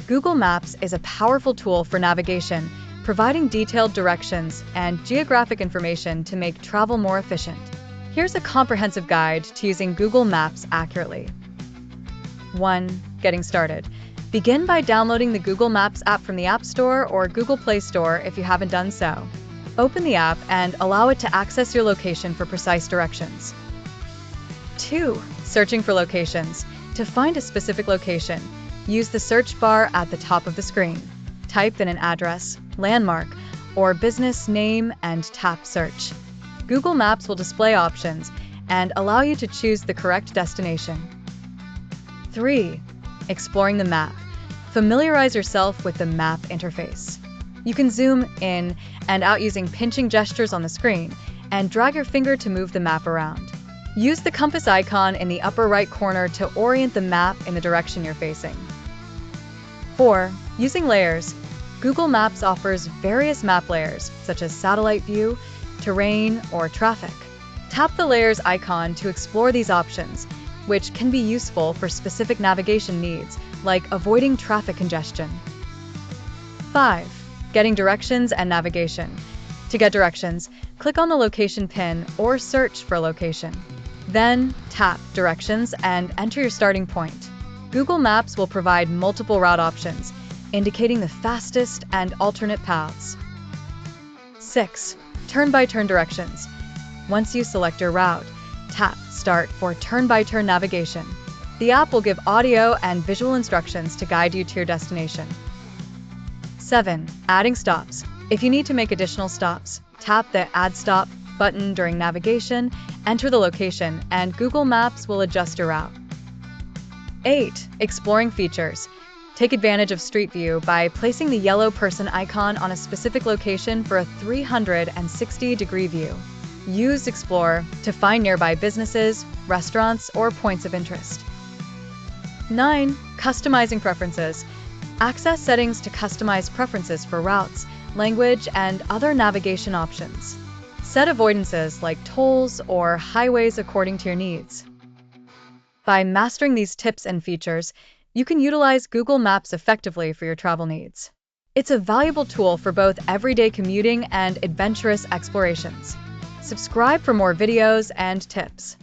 Google Maps is a powerful tool for navigation, providing detailed directions and geographic information to make travel more efficient. Here's a comprehensive guide to using Google Maps accurately. 1. Getting started. Begin by downloading the Google Maps app from the App Store or Google Play Store if you haven't done so. Open the app and allow it to access your location for precise directions. 2. Searching for locations. To find a specific location, use the search bar at the top of the screen. Type in an address, landmark, or business name and tap Search. Google Maps will display options and allow you to choose the correct destination. 3. Exploring the map. Familiarize yourself with the map interface. You can zoom in and out using pinching gestures on the screen and drag your finger to move the map around. Use the compass icon in the upper right corner to orient the map in the direction you're facing. 4. Using layers. Google Maps offers various map layers, such as satellite view, terrain, or traffic. Tap the layers icon to explore these options, which can be useful for specific navigation needs, like avoiding traffic congestion. 5. Getting directions and navigation. To get directions, click on the location pin or search for a location. Then, tap Directions and enter your starting point. Google Maps will provide multiple route options, indicating the fastest and alternate paths. 6. Turn-by-turn directions. Once you select your route, tap Start for turn-by-turn navigation. The app will give audio and visual instructions to guide you to your destination. 7. Adding stops. If you need to make additional stops, tap the Add Stop button during navigation, enter the location, and Google Maps will adjust your route. 8. Exploring features. Take advantage of Street View by placing the yellow person icon on a specific location for a 360-degree view. Use Explore to find nearby businesses, restaurants, or points of interest. 9. Customizing preferences. Access settings to customize preferences for routes, language, and other navigation options. Set avoidances like tolls or highways according to your needs. By mastering these tips and features, you can utilize Google Maps effectively for your travel needs. It's a valuable tool for both everyday commuting and adventurous explorations. Subscribe for more videos and tips.